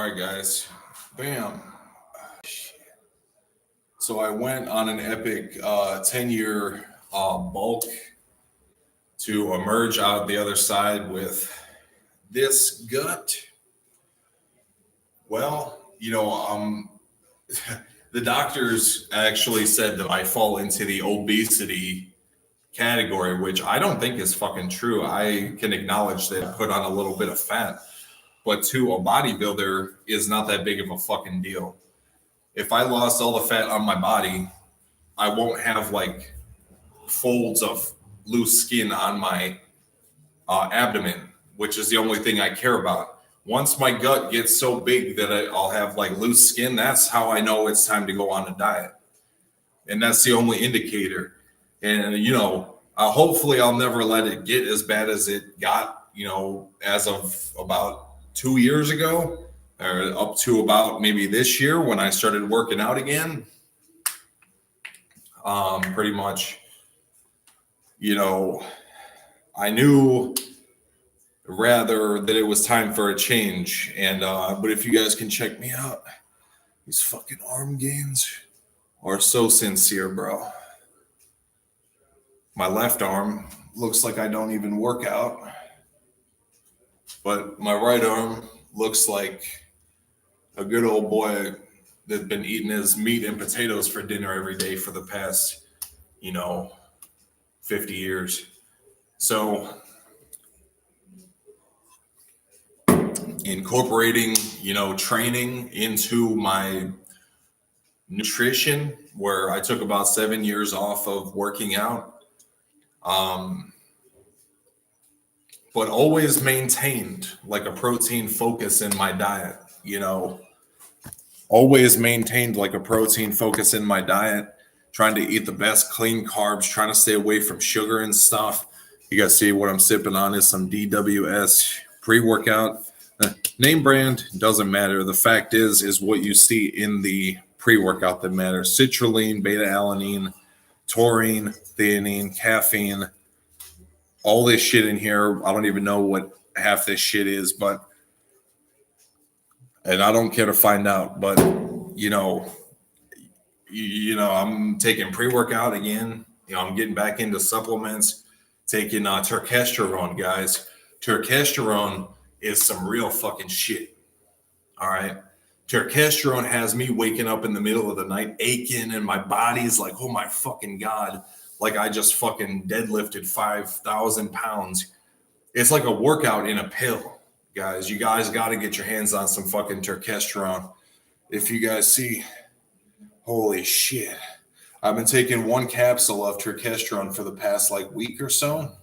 All right, guys. Bam. So I went on an epic 10-year bulk to emerge out the other side with this gut. Well, the doctors actually said that I fall into the obesity category, which I don't think is fucking true. I can acknowledge that I put on a little bit of fat, but to a bodybuilder is not that big of a fucking deal. If I lost all the fat on my body, I won't have like folds of loose skin on my abdomen, which is the only thing I care about. Once my gut gets so big that I'll have like loose skin, that's how I know it's time to go on a diet. And that's the only indicator. And, hopefully I'll never let it get as bad as it got, as of about 2 years ago or up to about maybe this year when I started working out again. Pretty much, I knew rather that it was time for a change. And, but if you guys can check me out, these fucking arm gains are so sincere, bro. My left arm looks like I don't even work out, but my right arm looks like a good old boy that's been eating his meat and potatoes for dinner every day for the past, 50 years. So incorporating, training into my nutrition, where I took about 7 years off of working out. But always maintained like a protein focus in my diet, always maintained like a protein focus in my diet, trying to eat the best clean carbs, trying to stay away from sugar and stuff. You guys see what I'm sipping on is some DWS pre-workout. Name brand doesn't matter. The fact is what you see in the pre-workout that matters. Citrulline, beta-alanine, taurine, theanine, caffeine, all this shit in here. I don't even know what half this shit is, and I don't care to find out, but I'm taking pre-workout again. I'm getting back into supplements, taking terkesterone, guys. Terkesterone is some real fucking shit. All right. Terkesterone has me waking up in the middle of the night aching, and my body's like, oh my fucking God. Like I just fucking deadlifted 5,000 pounds. It's like a workout in a pill, guys. You guys got to get your hands on some fucking terkesterone. If you guys see, holy shit. I've been taking one capsule of terkesterone for the past week or so.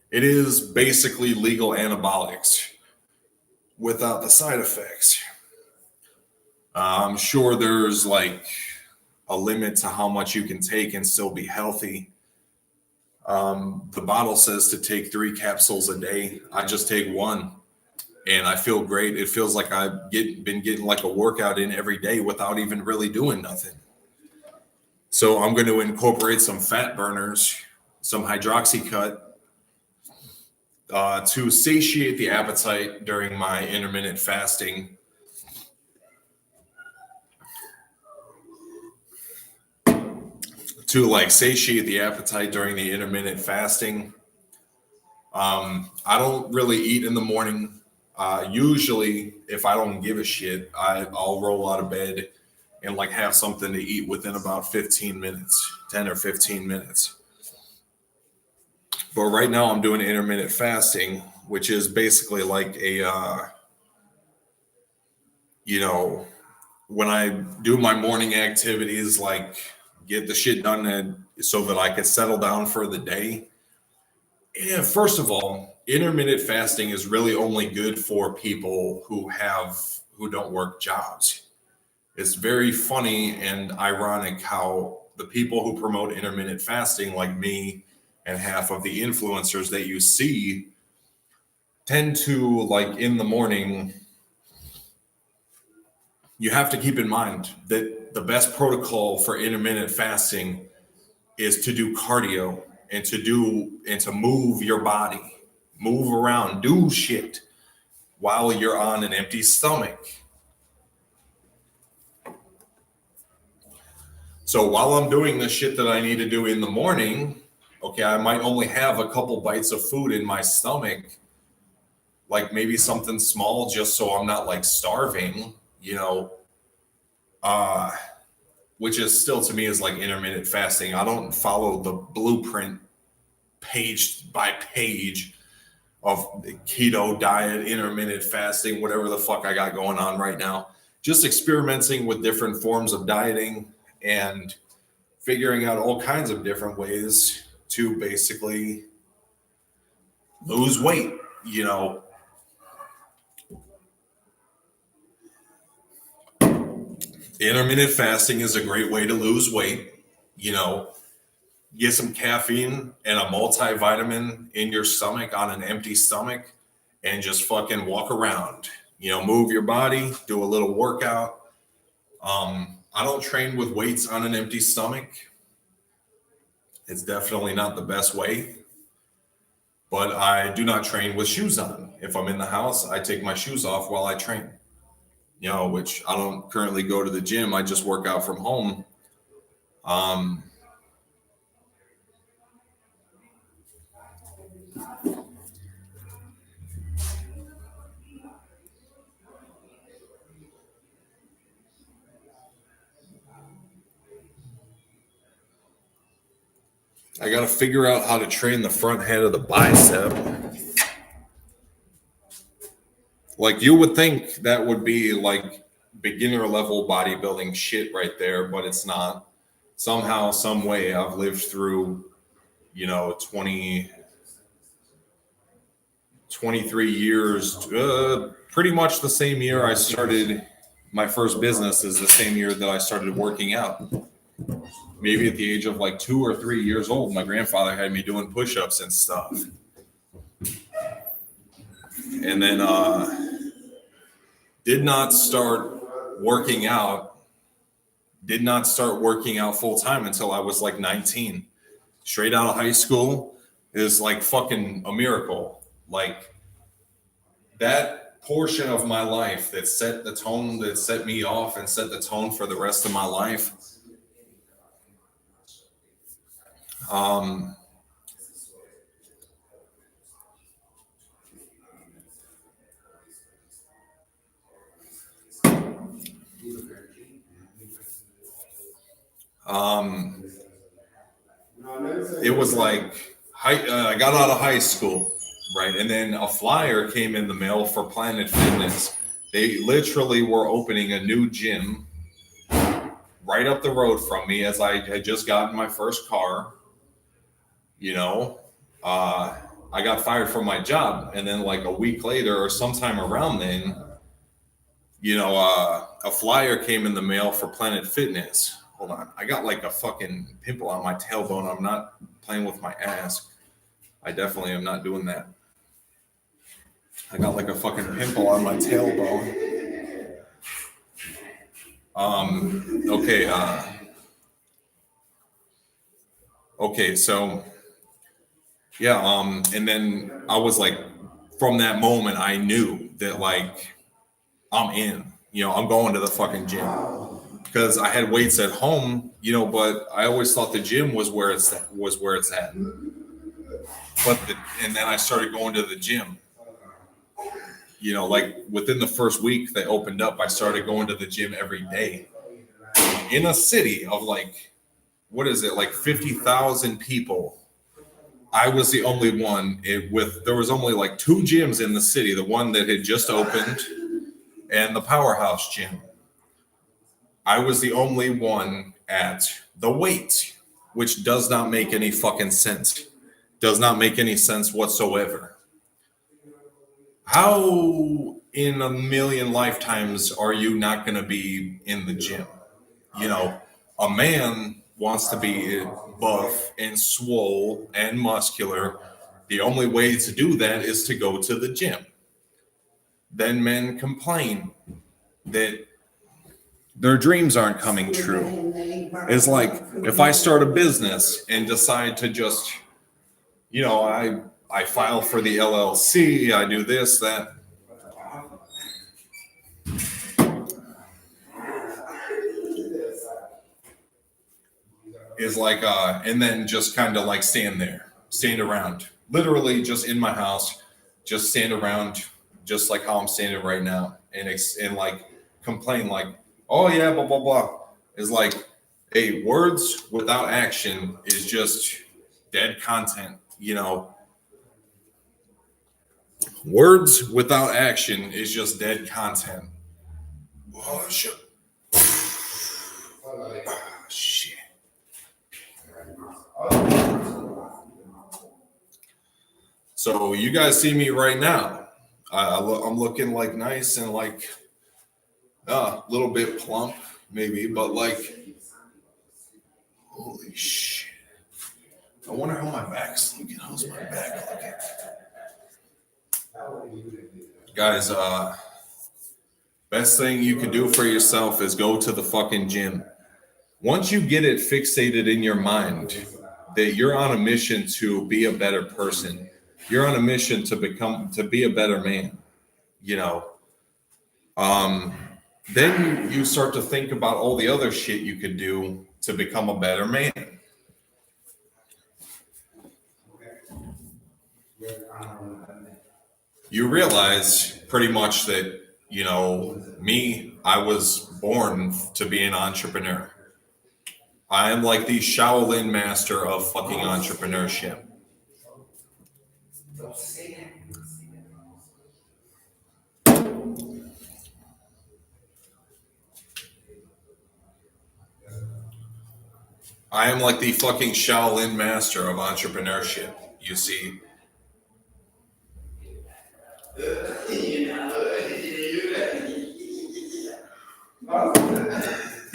It is basically legal anabolics without the side effects. I'm sure there's a limit to how much you can take and still be healthy. The bottle says to take 3 capsules a day. I just take 1 and I feel great. It feels like I've been getting like a workout in every day without even really doing nothing. So I'm going to incorporate some fat burners, some Hydroxycut, to satiate the appetite during my intermittent fasting. To satiate the appetite during the intermittent fasting. I don't really eat in the morning. Usually, if I don't give a shit, I'll roll out of bed and have something to eat within about 15 minutes, 10 or 15 minutes. But right now I'm doing intermittent fasting, which is basically when I do my morning activities, get the shit done so that I can settle down for the day. And first of all, intermittent fasting is really only good for people who don't work jobs. It's very funny and ironic how the people who promote intermittent fasting, like me and half of the influencers that you see, tend to in the morning. You have to keep in mind that the best protocol for intermittent fasting is to do cardio and to move your body, move around, do shit. while you're on an empty stomach. So while I'm doing the shit that I need to do in the morning, okay, I might only have a couple bites of food in my stomach, like maybe something small just so I'm not like starving, which is still to me is like intermittent fasting. I don't follow the blueprint page by page of the keto diet, intermittent fasting, whatever the fuck I got going on right now. Just experimenting with different forms of dieting and figuring out all kinds of different ways to basically lose weight, Intermittent fasting is a great way to lose weight, get some caffeine and a multivitamin in your stomach on an empty stomach and just fucking walk around, move your body, do a little workout. I don't train with weights on an empty stomach. It's definitely not the best way, but I do not train with shoes on. If I'm in the house, I take my shoes off while I train, which I don't currently go to the gym. I just work out from home. I got to figure out how to train the front head of the bicep. Like you would think that would be like beginner level bodybuilding shit right there, but it's not. Somehow, some way I've lived through, 23 years, pretty much the same year I started my first business is the same year that I started working out. Maybe at the age of like 2 or 3 years old, my grandfather had me doing push-ups and stuff. And then did not start working out full time until I was like 19. Straight out of high school is like fucking a miracle. Like that portion of my life that set the tone, that set me off and set the tone for the rest of my life. It was like I got out of high school, right? And then a flyer came in the mail for Planet Fitness. They literally were opening a new gym right up the road from me as I had just gotten my first car. I got fired from my job. And then like a week later or sometime around then, a flyer came in the mail for Planet Fitness. Hold on. I got like a fucking pimple on my tailbone. I'm not playing with my ass. I definitely am not doing that. I got like a fucking pimple on my tailbone. Okay, so yeah, and then I was like, from that moment, I knew that like I'm in, I'm going to the fucking gym because I had weights at home, but I always thought the gym was where it's at. And then I started going to the gym. Like within the first week they opened up, I started going to the gym every day in a city of like, what is it? Like 50,000 people. I was the only one there was only like 2 gyms in the city, the one that had just opened and the Powerhouse gym. I was the only one at the weight, which does not make any fucking sense. Does not make any sense whatsoever. How in a million lifetimes are you not going to be in the gym? A man wants to be buff and swole and muscular. The only way to do that is to go to the gym. Then men complain that their dreams aren't coming true. It's like if I start a business and decide to just, I file for the LLC, I do this, that. is like, and then just kind of like stand around, literally just in my house, just stand around, just like how I'm standing right now, and like complain like, oh yeah, blah blah blah. Is like, hey, words without action is just dead content. You know, words without action is just dead content. Oh shit. Oh, shit. So you guys see me right now. I'm looking like nice and like a little bit plump, maybe, but like, holy shit. I wonder how my back's looking. How's my back looking? Guys, best thing you could do for yourself is go to the fucking gym. Once you get it fixated in your mind that you're on a mission to be a better person, you're on a mission to be a better man, you know, then you start to think about all the other shit you could do to become a better man. You realize pretty much that, you know, me, I was born to be an entrepreneur. I am like the Shaolin master of fucking entrepreneurship. I am like the fucking Shaolin master of entrepreneurship, you see.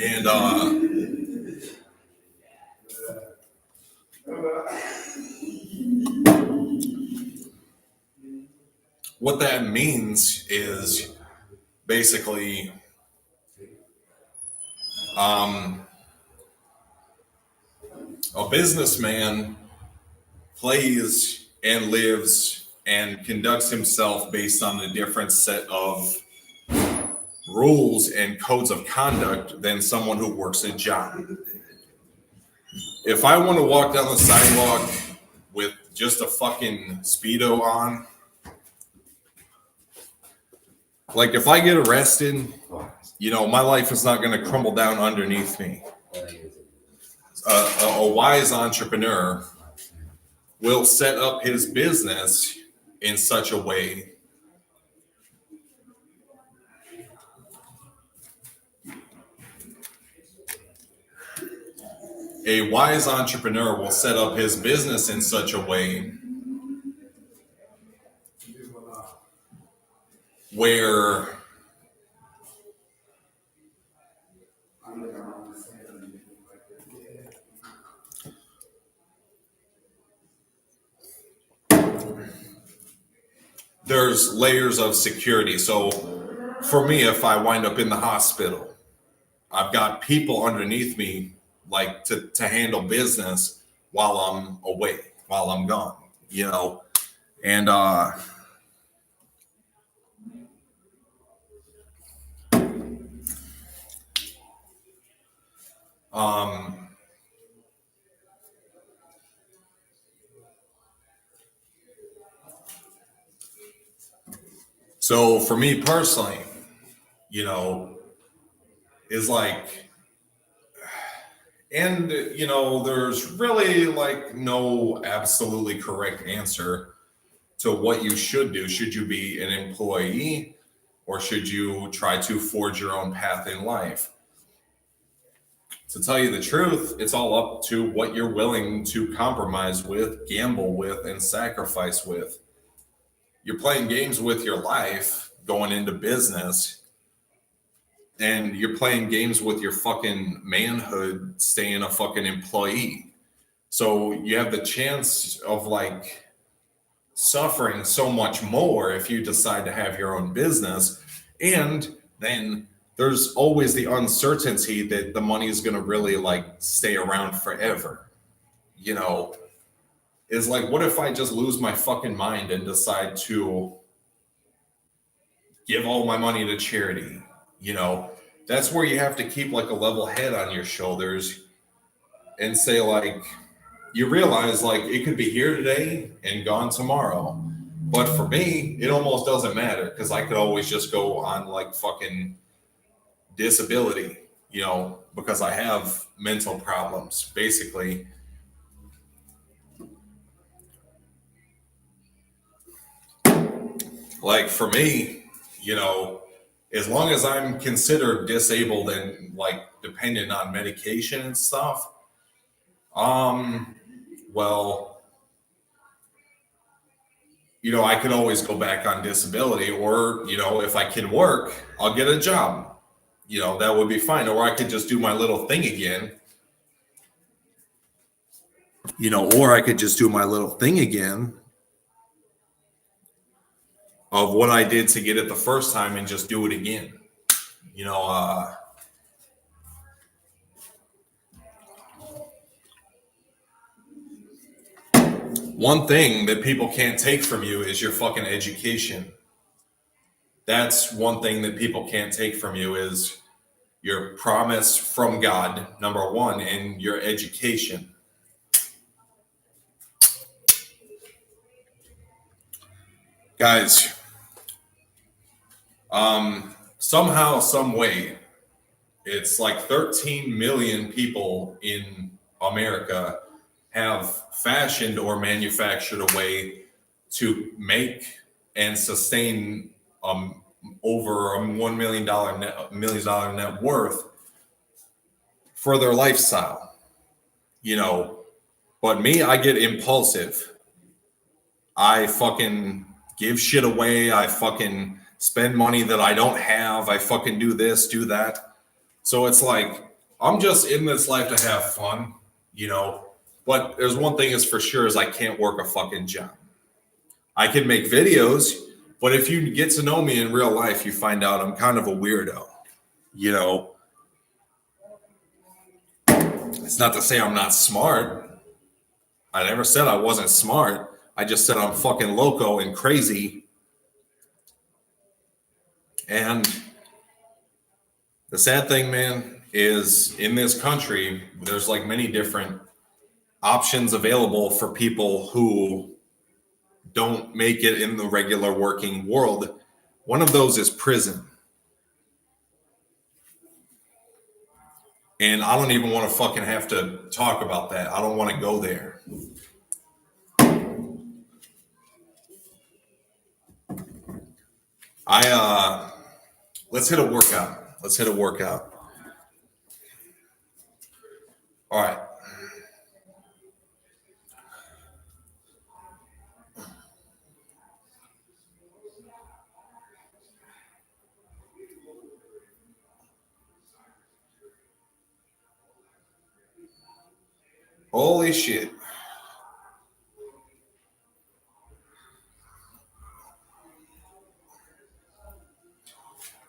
And what that means is basically a businessman plays and lives and conducts himself based on a different set of rules and codes of conduct than someone who works a job. If I want to walk down the sidewalk with just a fucking Speedo on, like if I get arrested, you know, my life is not going to crumble down underneath me. A wise entrepreneur will set up his business in such a way a wise entrepreneur will set up his business in such a way where there's layers of security. So for me, if I wind up in the hospital, I've got people underneath me like to handle business while I'm away, while I'm gone, you know. And so for me personally, you know, is like, and you know, there's really like no absolutely correct answer to what you should do. Should you be an employee or should you try to forge your own path in life? To tell you the truth, it's all up to what you're willing to compromise with, gamble with, and sacrifice with. You're playing games with your life going into business, and you're playing games with your fucking manhood staying a fucking employee. So you have the chance of like suffering so much more if you decide to have your own business. And then there's always the uncertainty that the money is going to really like stay around forever. You know, is like, what if I just lose my fucking mind and decide to give all my money to charity? You know, that's where you have to keep like a level head on your shoulders and say, like, you realize, like, it could be here today and gone tomorrow. But for me, it almost doesn't matter because I could always just go on, like, fucking disability, because I have mental problems, basically. Like, for me, as long as I'm considered disabled and, like, dependent on medication and stuff, well, I could always go back on disability, or, if I can work, I'll get a job. That would be fine. Or I could just do my little thing again. Or I could just do my little thing again of what I did to get it the first time and just do it again. One thing that people can't take from you is your fucking education. That's one thing that people can't take from you is your promise from God, number one, and your education. Guys, somehow, some way, it's like 13 million people in America have fashioned or manufactured a way to make and sustain over a $1 million net worth for their lifestyle. But me, I get impulsive. I fucking give shit away. I fucking spend money that I don't have. I fucking do this, do that. So it's like, I'm just in this life to have fun, But there's one thing is for sure is I can't work a fucking job. I can make videos, but if you get to know me in real life, you find out I'm kind of a weirdo. It's not to say I'm not smart. I never said I wasn't smart. I just said I'm fucking loco and crazy. And the sad thing, man, is in this country, there's like many different options available for people who don't make it in the regular working world. One of those is prison. And I don't even want to fucking have to talk about that. I don't want to go there. Let's hit a workout. All right. Holy shit.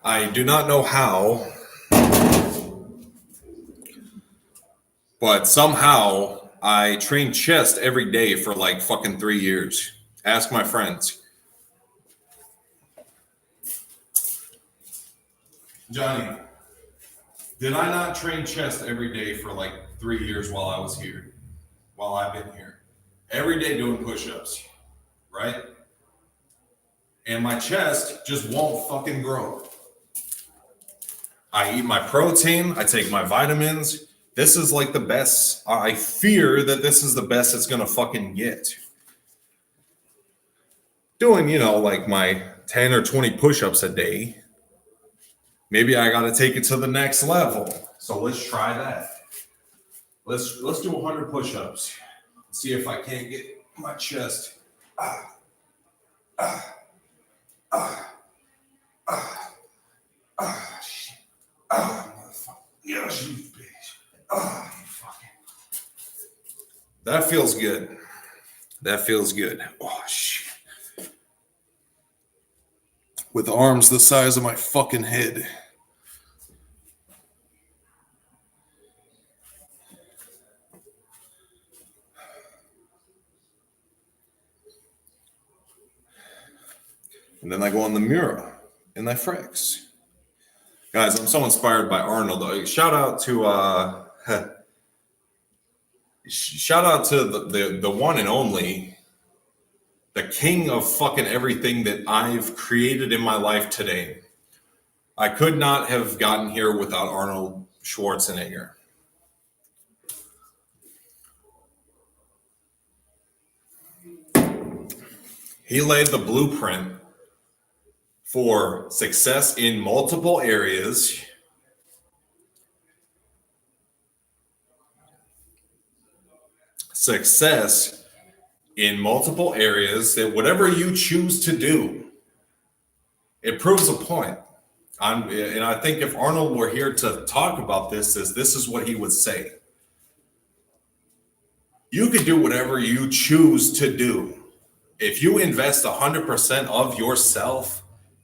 I do not know how, but somehow I trained chest every day for like fucking 3 years. Ask my friends. Johnny, did I not train chest every day for like 3 years while I've been here? Every day doing push-ups, right? And my chest just won't fucking grow. I eat my protein, I take my vitamins. This is like the best. I fear that this is the best it's gonna fucking get. Doing, like my 10 or 20 push-ups a day. Maybe I gotta take it to the next level. So let's try that. Let's do 100 push-ups. See if I can't get my chest. Motherfucker. Yes, you bitch. You fucking. That feels good. Oh, shit. With arms the size of my fucking head. And then I go in the mirror and I flex. Guys, I'm so inspired by Arnold. Shout out to Shout out to the one and only, the king of fucking everything that I've created in my life today. I could not have gotten here without Arnold Schwarzenegger. He laid the blueprint for success in multiple areas. Success in multiple areas that whatever you choose to do, it proves a point. And I think if Arnold were here to talk about this is what he would say. You could do whatever you choose to do. If you invest 100% of yourself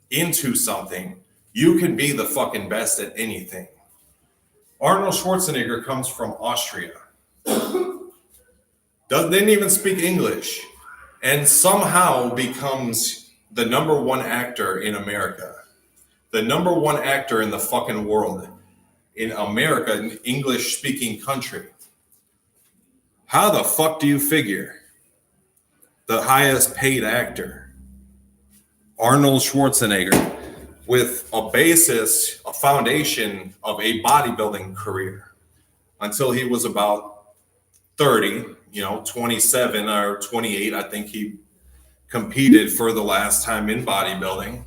into something, you can be the fucking best at anything. Arnold Schwarzenegger comes from Austria. Didn't even speak English, and somehow becomes the number one actor in America. The number one actor in the fucking world. In America, an English-speaking country. How the fuck do you figure? The highest paid actor, Arnold Schwarzenegger, with a basis, a foundation of a bodybuilding career until he was about 30, 27 or 28. I think he competed for the last time in bodybuilding.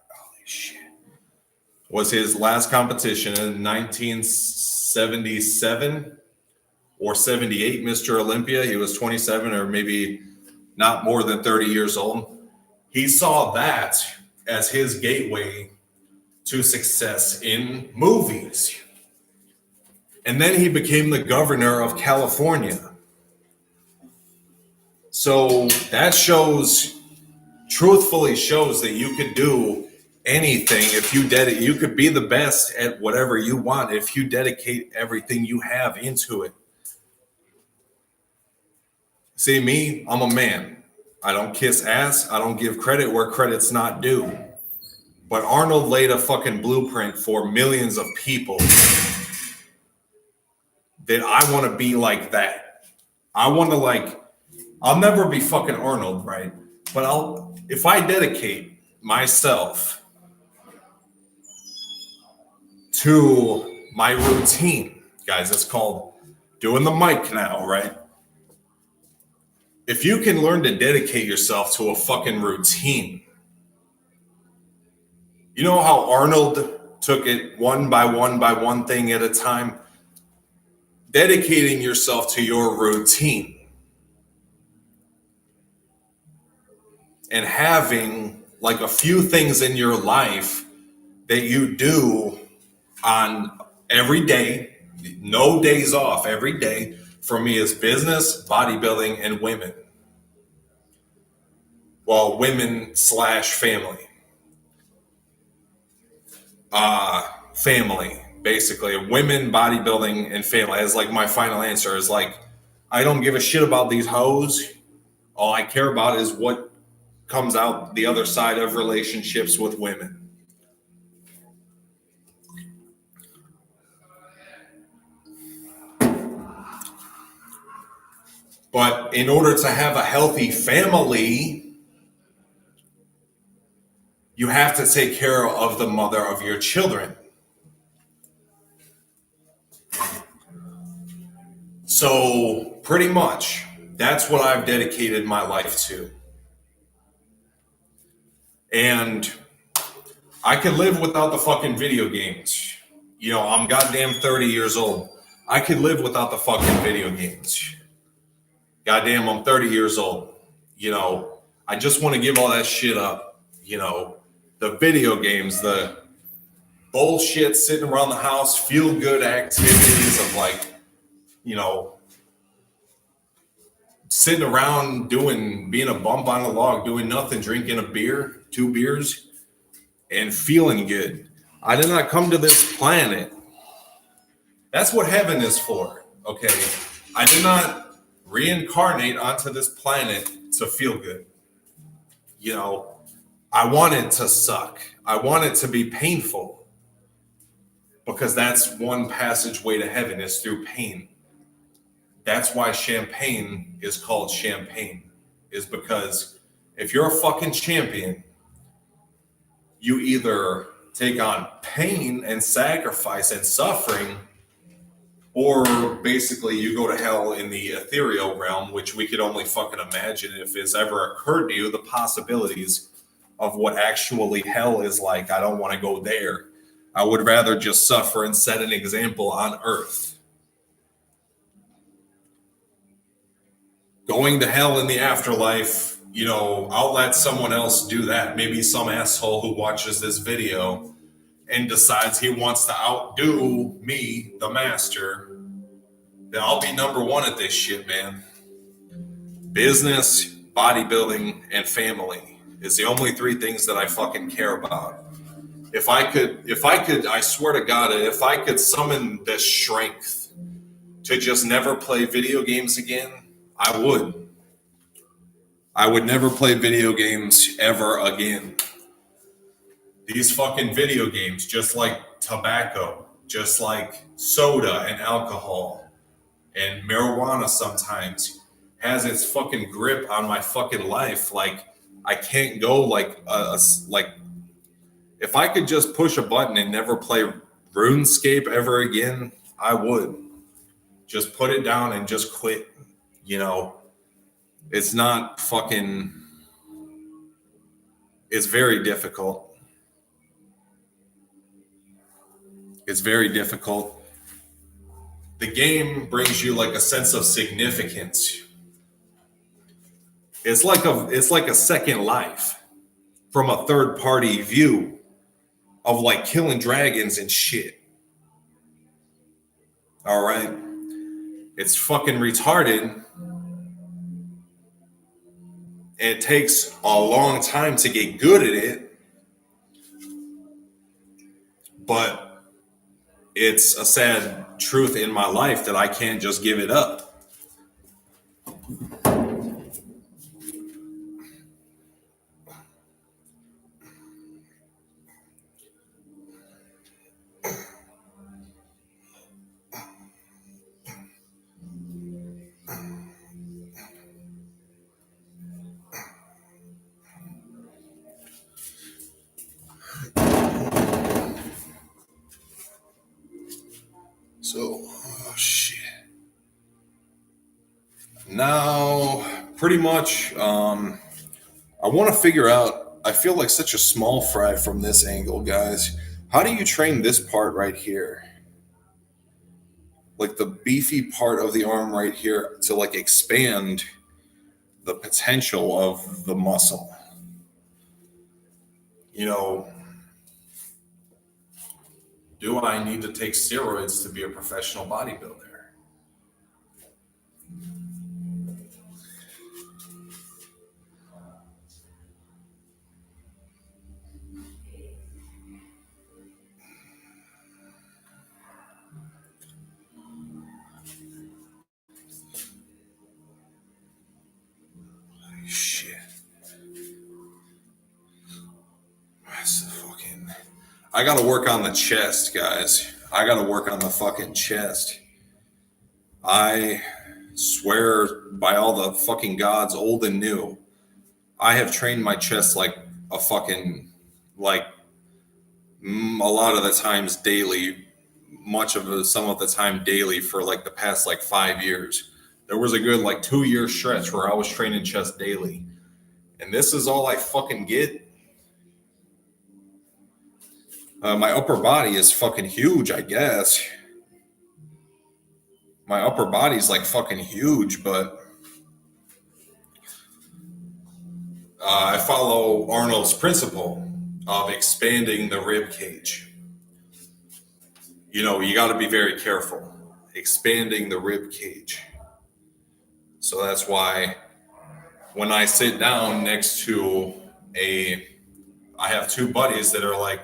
Holy shit. Was his last competition in 1977 or 78, Mr. Olympia. He was 27 or maybe not more than 30 years old. He saw that as his gateway to success in movies. And then he became the governor of California. So that truthfully shows that you could do anything if you could be the best at whatever you want if you dedicate everything you have into it. See me, I'm a man. I don't kiss ass. I don't give credit where credit's not due. But Arnold laid a fucking blueprint for millions of people that I want to be like that. I'll never be fucking Arnold, right? But if I dedicate myself to my routine, guys, it's called doing the mic now, right? If you can learn to dedicate yourself to a fucking routine, you know how Arnold took it one by one thing at a time? Dedicating yourself to your routine and having like a few things in your life that you do on every day, no days off, every day, for me is business, bodybuilding, and women. Well, women/family. Family, basically. Women, bodybuilding, and family. As like my final answer is like, I don't give a shit about these hoes. All I care about is what comes out the other side of relationships with women. But in order to have a healthy family, you have to take care of the mother of your children. So pretty much, that's what I've dedicated my life to. And I could live without the fucking video games. I'm goddamn 30 years old. I could live without the fucking video games. Goddamn, I'm 30 years old. I just want to give all that shit up. The video games, the bullshit sitting around the house, feel good activities of sitting around being a bump on a log, doing nothing, drinking a beer, 2 beers, and feeling good. I did not come to this planet. That's what heaven is for, okay? I did not reincarnate onto this planet to feel good. I want it to suck. I want it to be painful because that's one passageway to heaven is through pain. That's why champagne is called champagne, is because if you're a fucking champion, you either take on pain and sacrifice and suffering, or basically you go to hell in the ethereal realm, which we could only fucking imagine if it's ever occurred to you, the possibilities of what actually hell is like. I don't want to go there. I would rather just suffer and set an example on earth. Going to hell in the afterlife, you know, I'll let someone else do that. Maybe some asshole who watches this video and decides he wants to outdo me, the master, then I'll be number one at this shit, man. Business, bodybuilding, and family is the only three things that I fucking care about. If I could, I swear to God, if I could summon the strength to just never play video games again, I would. I would never play video games ever again. These fucking video games, just like tobacco, just like soda and alcohol and marijuana sometimes, has its fucking grip on my fucking life. Like, I can't go like if I could just push a button and never play RuneScape ever again, I would. Just put it down and just quit. You know, it's not fucking, it's very difficult. It's very difficult. The game brings you like a sense of significance. It's like a second life from a third party view of like killing dragons and shit. All right. It's fucking retarded. It takes a long time to get good at it. But it's a sad truth in my life that I can't just give it up. So, oh shit. Now, pretty much, I want to figure out, I feel like such a small fry from this angle, guys. How do you train this part right here? Like the beefy part of the arm right here to like expand the potential of the muscle. You know, do I need to take steroids to be a professional bodybuilder? Shit. That's fucking... I gotta work on the chest, guys. I gotta work on the fucking chest. I swear by all the fucking gods, old and new, I have trained my chest like a fucking, like a lot of the times daily, some of the time daily for like the past like 5 years. There was a good like 2-year stretch where I was training chest daily. And this is all I fucking get. My upper body is fucking huge, I guess. My upper body's like fucking huge, but I follow Arnold's principle of expanding the rib cage. You know, you got to be very careful expanding the rib cage. So that's why when I sit down next to I have two buddies that are like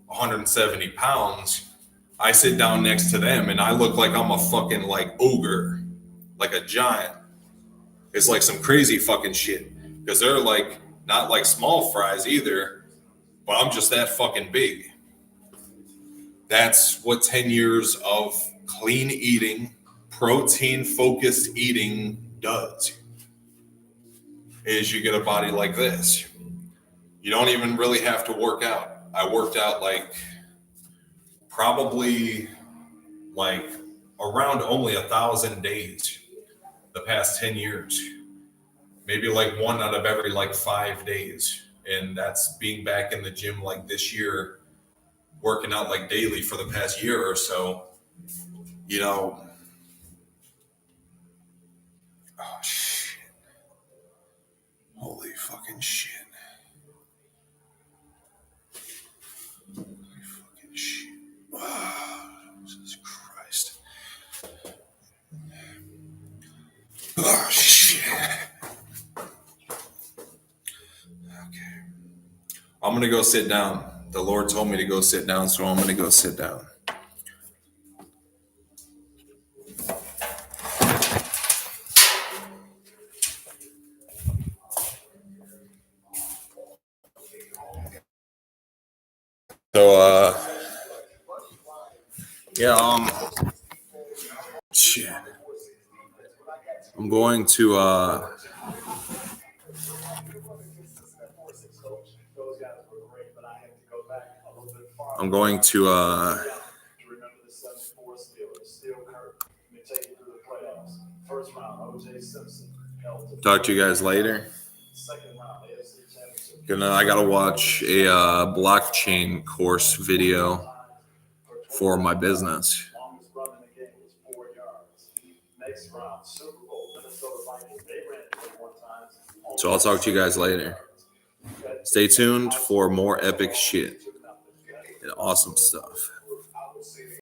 170 pounds. I sit down next to them and I look like I'm a fucking like ogre, like a giant. It's like some crazy fucking shit because they're like Not like small fries either, but I'm just that fucking big. That's what 10 years of clean eating, protein focused eating does. Is you get a body like this. You don't even really have to work out. I worked out like probably like around only 1,000 days the past 10 years. Maybe like one out of every like 5 days. And that's being back in the gym like this year, working out like daily for the past year or so. You know, oh shit. Holy fucking shit. Holy fucking shit. Oh, Jesus Christ. Oh shit. Okay. I'm going to go sit down. The Lord told me to go sit down, so I'm going to go sit down. So, shit. I'm going to, talk to you guys later. I gotta watch a blockchain course video for my business. So I'll talk to you guys later. Stay tuned for more epic shit and awesome stuff.